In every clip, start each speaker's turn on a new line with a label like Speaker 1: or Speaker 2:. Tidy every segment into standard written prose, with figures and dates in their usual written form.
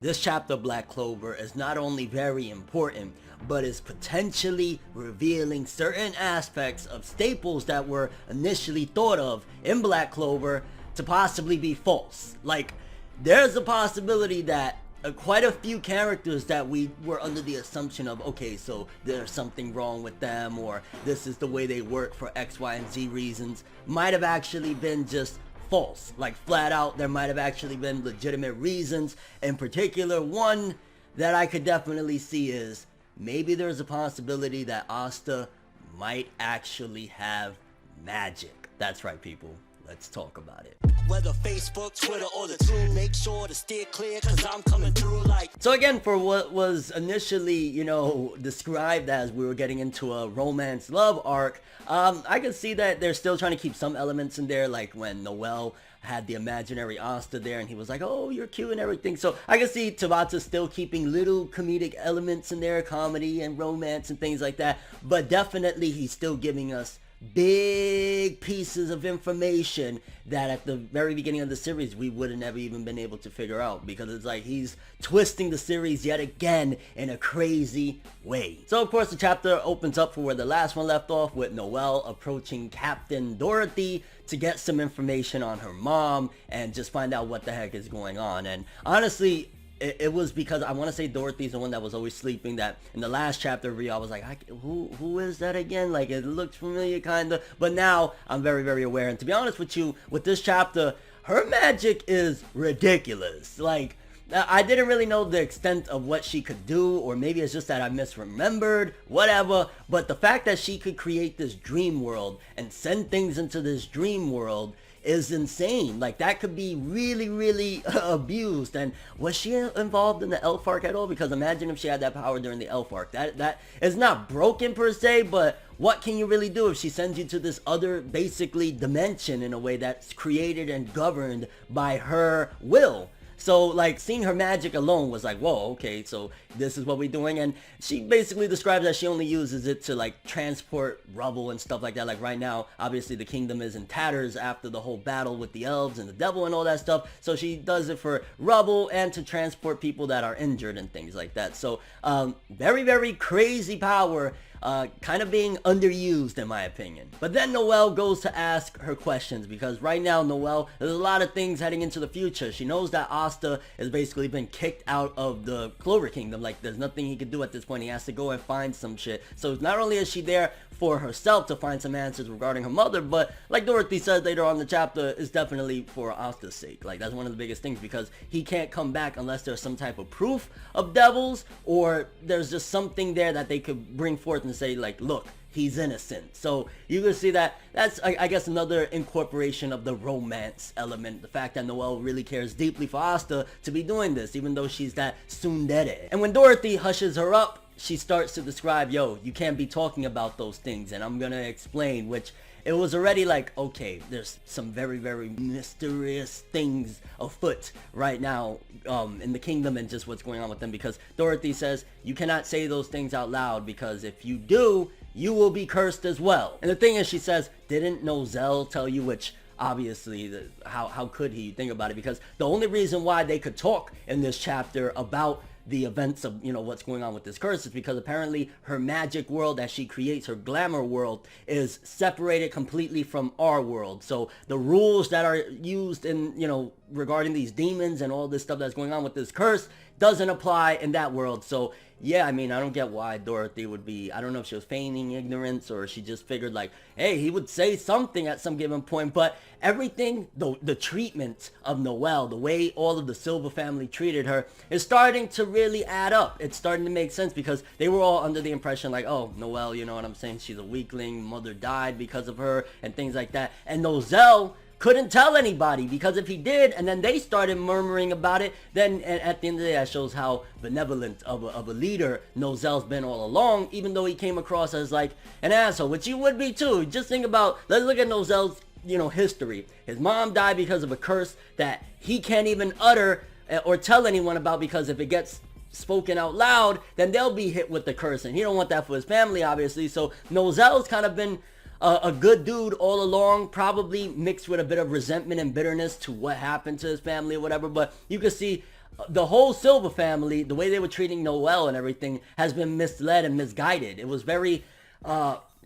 Speaker 1: This chapter of Black Clover is not only very important, but is potentially revealing certain aspects of staples that were initially thought of in Black Clover to possibly be false. Like, there's a possibility that quite a few characters that we were under the assumption of, okay, so there's something wrong with them, or this is the way they work for X, Y, and Z reasons, might have actually been just false. Like, flat out, there might have actually been legitimate reasons. In particular, one that I could definitely see is maybe there's a possibility that Asta might actually have magic. That's right, people. Let's talk about it.
Speaker 2: Whether Facebook, Twitter, or the two, make sure to steer clear, cause I'm coming through like...
Speaker 1: So again, for what was initially, you know, described as we were getting into a romance love arc, I can see that they're still trying to keep some elements in there, like when Noel had the imaginary Asta there and he was like, oh, you're cute and everything. So I can see Tabata still keeping little comedic elements in there, comedy and romance and things like that, but definitely he's still giving us big pieces of information that at the very beginning of the series we would have never even been able to figure out, because it's like he's twisting the series yet again in a crazy way. So of course the chapter opens up for where the last one left off, with Noel approaching Captain Dorothy to get some information on her mom and just find out what the heck is going on. And honestly, it was because I want to say Dorothy's the one that was always sleeping, that in the last chapter I was like, who is that again? Like, it looks familiar kind of, but now I'm very, very aware. And to be honest with you, with this chapter, her magic is ridiculous. Like, I didn't really know the extent of what she could do, or maybe it's just that I misremembered, whatever, but the fact that she could create this dream world and send things into this dream world is insane. Like, that could be really, really abused. And was she involved in the elf arc at all? Because imagine if she had that power during the elf arc. That is not broken per se, but what can you really do if she sends you to this other, basically, dimension in a way that's created and governed by her will? So, like, seeing her magic alone was like, whoa, okay, so this is what we're doing. And she basically describes that she only uses it to, like, transport rubble and stuff like that. Like, right now, obviously, the kingdom is in tatters after the whole battle with the elves and the devil and all that stuff. So she does it for rubble and to transport people that are injured and things like that. So, very, very crazy power. Kind of being underused in my opinion. But then Noel goes to ask her questions, because right now Noel, there's a lot of things heading into the future. She knows that Asta has basically been kicked out of the Clover Kingdom. Like, there's nothing he can do at this point. He has to go and find some shit. So not only is she there for herself to find some answers regarding her mother, but like Dorothy says later on in the chapter, is definitely for Asta's sake. Like, that's one of the biggest things, because he can't come back unless there's some type of proof of devils, or there's just something there that they could bring forth and say, like, look, he's innocent. So you can see that that's, I guess, another incorporation of the romance element. The fact that Noel really cares deeply for Asta to be doing this, even though she's that tsundere. And when Dorothy hushes her up, she starts to describe, yo, you can't be talking about those things, and I'm gonna explain, which it was already like, okay, there's some very, very mysterious things afoot right now in the kingdom and just what's going on with them, because Dorothy says, you cannot say those things out loud, because if you do, you will be cursed as well. And the thing is, she says, didn't Nozel tell you? Which obviously, how could he? Think about it, because the only reason why they could talk in this chapter about the events of, you know, what's going on with this curse is because apparently her magic world that she creates, her glamour world, is separated completely from our world. So the rules that are used in, you know, regarding these demons and all this stuff that's going on with this curse doesn't apply in that world. So yeah, I mean, I don't get why Dorothy would be, I don't know if she was feigning ignorance or she just figured like, hey, he would say something at some given point. But everything, the treatment of Noel, the way all of the Silver family treated her, is starting to really add up. It's starting to make sense, because they were all under the impression like, oh, Noel, you know what I'm saying, she's a weakling, mother died because of her and things like that. And Nozel couldn't tell anybody, because if he did and then they started murmuring about it, then at the end of the day, that shows how benevolent of a leader Nozel's been all along, even though he came across as like an asshole, which he would be too. Just think about, let's look at Nozel's, you know, history. His mom died because of a curse that he can't even utter or tell anyone about, because if it gets spoken out loud, then they'll be hit with the curse, and he don't want that for his family, obviously. So Nozel's kind of been a good dude all along, probably mixed with a bit of resentment and bitterness to what happened to his family or whatever. But you can see the whole Silver family, the way they were treating Noelle and everything, has been misled and misguided. It was very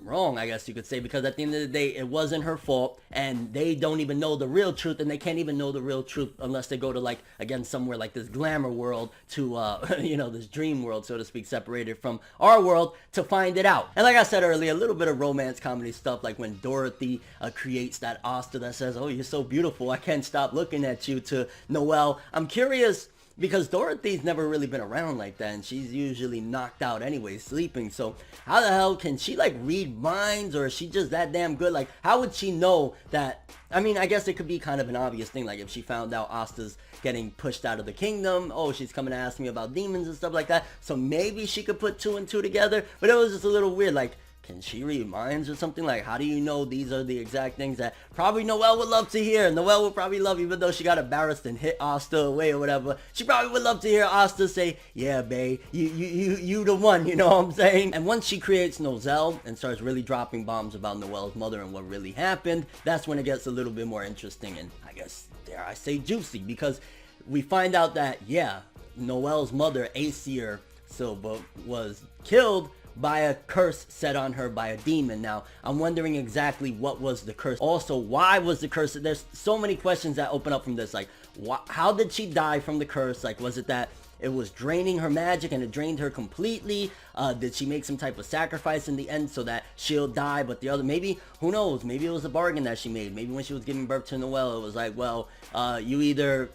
Speaker 1: wrong, I guess you could say, because at the end of the day, it wasn't her fault, and they don't even know the real truth, and they can't even know the real truth unless they go to, like, again, somewhere like this glamour world to, you know, this dream world, so to speak, separated from our world, to find it out. And like I said earlier, a little bit of romance comedy stuff, like when Dorothy creates that Asta that says, "Oh, you're so beautiful, I can't stop looking at you," to Noelle. I'm curious, because Dorothy's never really been around like that, and she's usually knocked out anyway, sleeping. So how the hell can she, like, read minds, or is she just that damn good? Like, how would she know that? I mean, I guess it could be kind of an obvious thing, like if she found out Asta's getting pushed out of the kingdom, oh, she's coming to ask me about demons and stuff like that, so maybe she could put 2 and 2 together. But it was just a little weird, like, can she read minds or something? Like, how do you know these are the exact things that probably Noelle would love to hear? Noelle would probably love, even though she got embarrassed and hit Asta away or whatever, she probably would love to hear Asta say, "Yeah, babe, you the one," you know what I'm saying? And once she creates Noelle and starts really dropping bombs about Noelle's mother and what really happened, that's when it gets a little bit more interesting and, I guess, dare I say, juicy, because we find out that, yeah, Noelle's mother, Aesir Silva, was killed by a curse set on her by a demon. Now, I'm wondering exactly what was the curse. Also, why was the curse? There's so many questions that open up from this. Like, how did she die from the curse? Like, was it that it was draining her magic and it drained her completely? Did she make some type of sacrifice in the end so that she'll die, but the other, maybe, who knows? Maybe it was a bargain that she made. Maybe when she was giving birth to Noelle, it was like, well, you either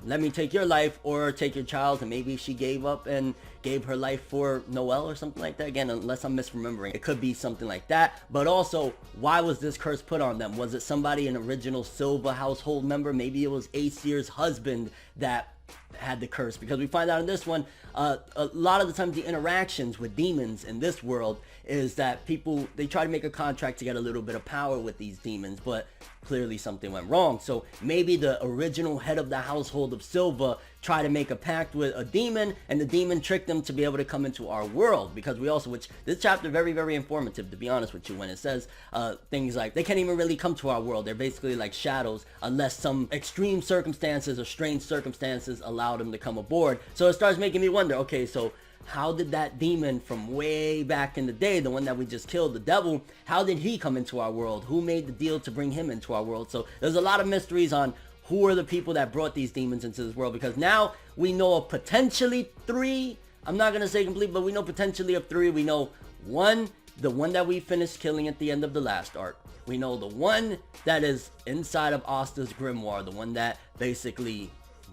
Speaker 1: let me take your life or take your child, and maybe she gave up and gave her life for Noelle or something like that. Again, unless I'm misremembering, it could be something like that. But also, why was this curse put on them? Was it somebody, an original Silva household member? Maybe it was Aesir's husband that had the curse, because we find out in this one, a lot of the times the interactions with demons in this world is that people, they try to make a contract to get a little bit of power with these demons, but clearly something went wrong. So maybe the original head of the household of Silva tried to make a pact with a demon, and the demon tricked them to be able to come into our world, because we also, which this chapter very, very informative, to be honest with you, when it says things like they can't even really come to our world. They're basically like shadows unless some extreme circumstances or strange circumstances allow them to come aboard. So it starts making me wonder, okay, so how did that demon from way back in the day, the one that we just killed, the devil, how did he come into our world? Who made the deal to bring him into our world? So there's a lot of mysteries on who are the people that brought these demons into this world, because now we know of potentially 3. I'm not going to say complete, but we know potentially of 3. We know one, the one that we finished killing at the end of the last arc. We know the one that is inside of Asta's grimoire, the one that basically,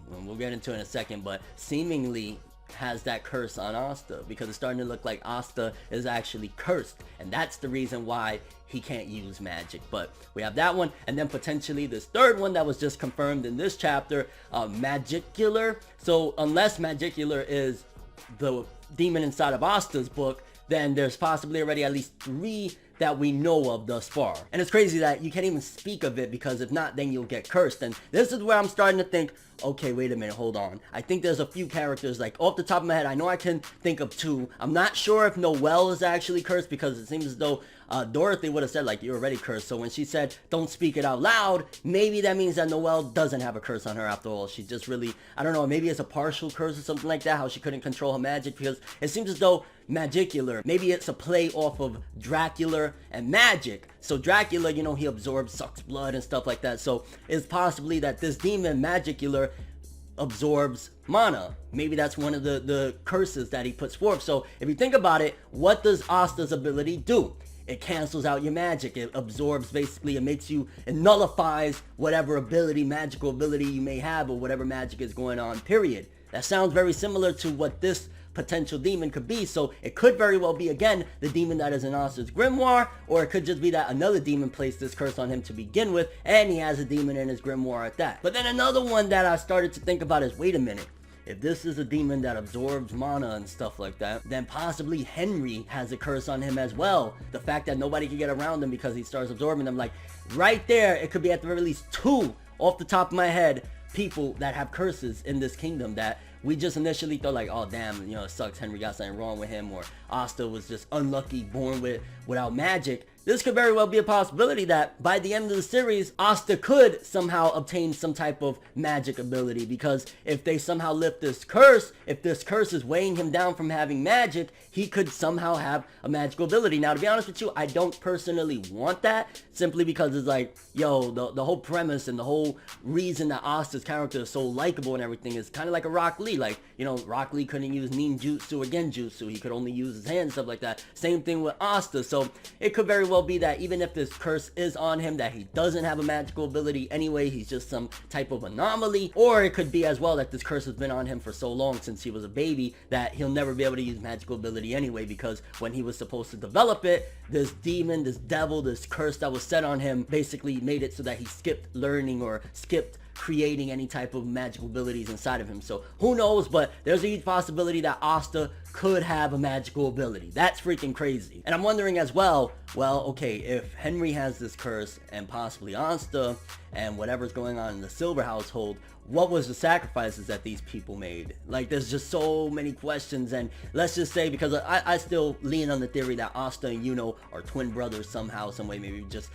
Speaker 1: we'll get into it in a second, but seemingly has that curse on Asta, because it's starting to look like Asta is actually cursed, and that's the reason why he can't use magic. But we have that one, and then potentially this 3rd one that was just confirmed in this chapter, Megicular. So unless Megicular is the demon inside of Asta's book, then there's possibly already at least 3 that we know of thus far. And it's crazy that you can't even speak of it, because if not, then you'll get cursed. And this is where I'm starting to think, okay, wait a minute, hold on. I think there's a few characters, like off the top of my head, I know I can think of 2. I'm not sure if Noelle is actually cursed, because it seems as though Dorothy would have said, like, you're already cursed. So when she said, don't speak it out loud, maybe that means that Noelle doesn't have a curse on her after all. She's just really, I don't know, maybe it's a partial curse or something like that, how she couldn't control her magic, because it seems as though Megicular, maybe it's a play off of Dracula and magic. So Dracula, you know, he absorbs, sucks blood and stuff like that. So it's possibly that this demon Megicular absorbs mana. Maybe that's one of the curses that he puts forth. So if you think about it, what does Asta's ability do? It cancels out your magic. It absorbs, basically, it makes you, it nullifies whatever ability, magical ability you may have, or whatever magic is going on, period. That sounds very similar to what this potential demon could be. So it could very well be, again, the demon that is in Asta's grimoire, or it could just be that another demon placed this curse on him to begin with, and he has a demon in his grimoire at that. But then another one that I started to think about is, wait a minute, if this is a demon that absorbs mana and stuff like that, then possibly Henry has a curse on him as well. The fact that nobody can get around him because he starts absorbing them. Like, right there, it could be at the very least 2, off the top of my head, people that have curses in this kingdom that we just initially thought, like, oh damn, you know, it sucks, Henry got something wrong with him, or Asta was just unlucky, born without magic. this could very well be a possibility that by the end of the series, Asta could somehow obtain some type of magic ability, because if they somehow lift this curse, if this curse is weighing him down from having magic, he could somehow have a magical ability. Now, to be honest with you, I don't personally want that, simply because it's like, yo, the whole premise and the whole reason that Asta's character is so likable and everything is kind of like a Rock Lee. Like, you know, Rock Lee couldn't use ninjutsu or genjutsu. He could only use his hands, stuff like that. Same thing with Asta. So it could very well be that even if this curse is on him, that he doesn't have a magical ability anyway, he's just some type of anomaly. Or it could be as well that this curse has been on him for so long, since he was a baby, that he'll never be able to use magical ability anyway, because when he was supposed to develop it, this demon, this devil, this curse that was set on him basically made it so that he skipped learning or skipped creating any type of magical abilities inside of him. So who knows, but there's a huge possibility that Asta could have a magical ability. That's freaking crazy. And I'm wondering as well, okay, if Henry has this curse and possibly Asta and whatever's going on in the Silver household, what was the sacrifices that these people made? Like, there's just so many questions. And let's just say, because I still lean on the theory that Asta and Yuno are twin brothers somehow, some way, maybe just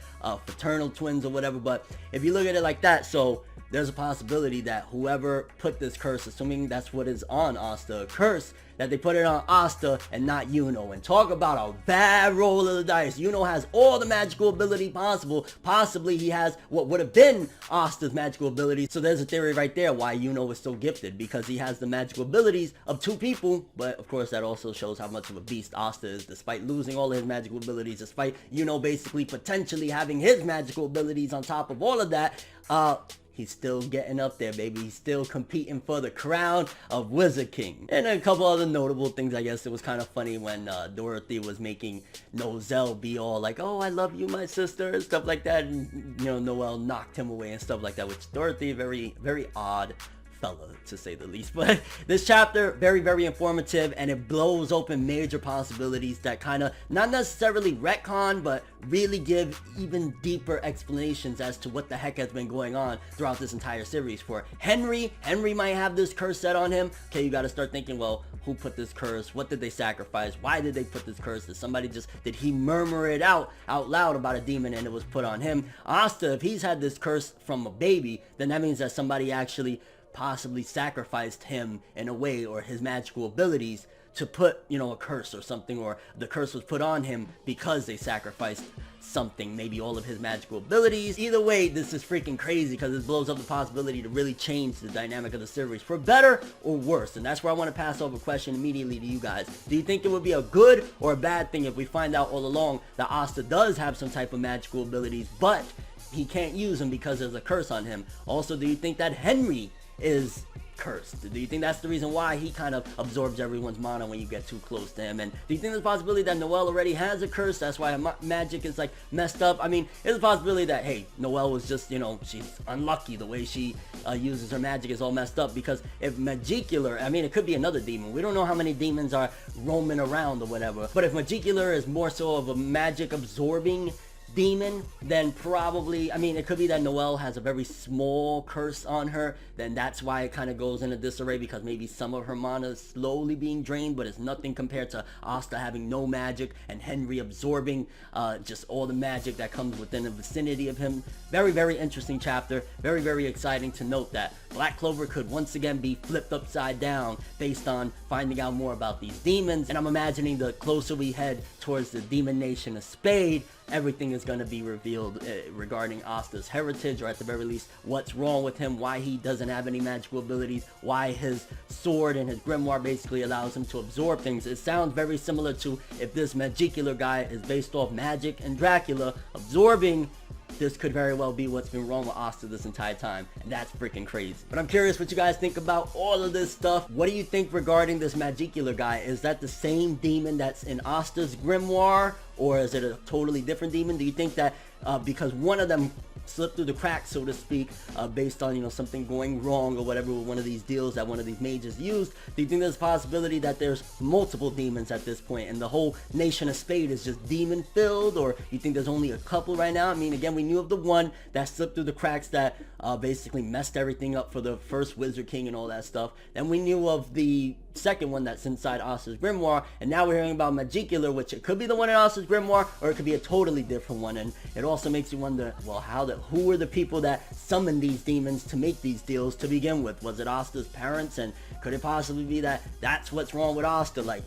Speaker 1: fraternal twins or whatever. But if you look at it like that, so there's a possibility that whoever put this curse, assuming that's what is on Asta, a curse, that they put it on Asta and not Yuno. And talk about a bad roll of the dice. Yuno has all the magical ability possible. Possibly he has what would have been Asta's magical ability. So there's a theory right there why Yuno is so gifted, because he has the magical abilities of two people. But of course that also shows how much of a beast Asta is, despite losing all of his magical abilities, despite Yuno basically potentially having his magical abilities on top of all of that. He's still getting up there, baby. He's still competing for the crown of Wizard King. And a couple other notable things, I guess. It was kind of funny when Dorothy was making Noelle be all like, oh, I love you, my sister, and stuff like that. And, you know, Noelle knocked him away and stuff like that, which Dorothy, very, very odd fella, to say the least. But this chapter, very, very informative, and it blows open major possibilities that kind of not necessarily retcon, but really give even deeper explanations as to what the heck has been going on throughout this entire series. For Henry might have this curse set on him. Okay, you got to start thinking, well, who put this curse? What did they sacrifice? Why did they put this curse? Did he murmur it out loud about a demon and it was put on him? Asta, if he's had this curse from a baby, then that means that somebody actually possibly sacrificed him in a way, or his magical abilities, to put, you know, a curse or something, or the curse was put on him because they sacrificed something, maybe all of his magical abilities. Either way, this is freaking crazy, because it blows up the possibility to really change the dynamic of the series for better or worse. And that's where I want to pass over a question immediately to you guys. Do you think it would be a good or a bad thing if we find out all along that Asta does have some type of magical abilities, but he can't use them because there's a curse on him? Also, do you think that Henry is cursed? Do you think that's the reason why he kind of absorbs everyone's mana when you get too close to him? And do you think there's a possibility that Noelle already has a curse, that's why her magic is like messed up? I mean, there's a possibility that, hey, Noelle was just, you know, she's unlucky, the way she uses her magic is all messed up. Because if Megicular, I mean, it could be another demon, we don't know how many demons are roaming around or whatever, but if Megicular is more so of a magic absorbing demon, then probably, I mean, it could be that Noelle has a very small curse on her, then that's why it kind of goes into disarray, because maybe some of her mana is slowly being drained, but it's nothing compared to Asta having no magic and Henry absorbing just all the magic that comes within the vicinity of him. Very, very interesting chapter. Very, very exciting to note that Black Clover could once again be flipped upside down based on finding out more about these demons. And I'm imagining the closer we head towards the demon nation of Spade, everything is going to be revealed regarding Asta's heritage, or at the very least what's wrong with him, why he doesn't have any magical abilities, why his sword and his grimoire basically allows him to absorb things. It sounds very similar to if this Megicular guy is based off magic and Dracula absorbing. This could very well be what's been wrong with Asta this entire time, and that's freaking crazy. But I'm curious what you guys think about all of this stuff. What do you think regarding this Megicular guy? Is that the same demon that's in Asta's grimoire, or is it a totally different demon? Do you think that because one of them slipped through the cracks, so to speak, based on, you know, something going wrong or whatever with one of these deals that one of these mages used, do you think there's a possibility that there's multiple demons at this point and the whole nation of Spade is just demon filled, or you think there's only a couple right now? I mean, again, we knew of the one that slipped through the cracks that basically messed everything up for the first Wizard King and all that stuff. Then we knew of the second one that's inside Asta's grimoire, and now we're hearing about Megicular, which it could be the one in Asta's grimoire, or it could be a totally different one. And it also makes you wonder, well, who were the people that summoned these demons to make these deals to begin with? Was it Asta's parents? And could it possibly be that that's what's wrong with Asta? Like,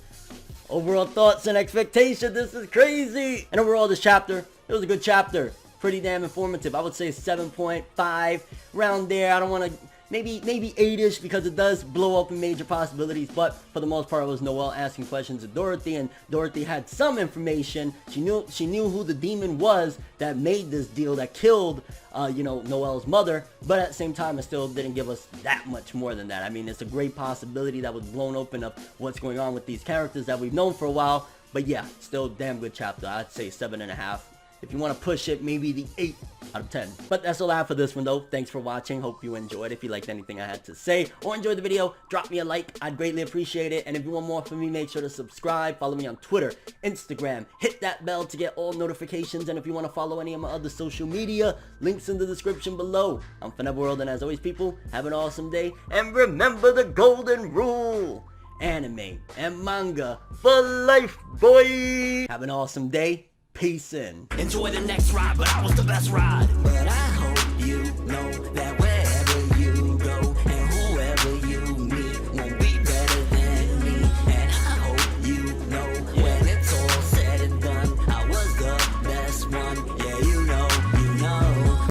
Speaker 1: overall thoughts and expectation, this is crazy. And overall, this chapter, it was a good chapter. Pretty damn informative. I would say 7.5, around there. I don't want to, maybe 8-ish, because it does blow up in major possibilities, but for the most part, it was Noelle asking questions of Dorothy, and Dorothy had some information. She knew who the demon was that made this deal, that killed, Noelle's mother, but at the same time, it still didn't give us that much more than that. I mean, it's a great possibility that was blown open of what's going on with these characters that we've known for a while, but yeah, still damn good chapter. I'd say 7.5. If you want to push it, maybe the 8 out of 10. But that's all I have for this one, though. Thanks for watching. Hope you enjoyed. If you liked anything I had to say or enjoyed the video, drop me a like. I'd greatly appreciate it. And if you want more from me, make sure to subscribe. Follow me on Twitter, Instagram. Hit that bell to get all notifications. And if you want to follow any of my other social media, links in the description below. I'm ForneverWorld, and as always, people, have an awesome day. And remember the golden rule. Anime and manga for life, boy. Have an awesome day. Peace in.
Speaker 2: Enjoy the next ride, but I was the best ride. But I hope you know that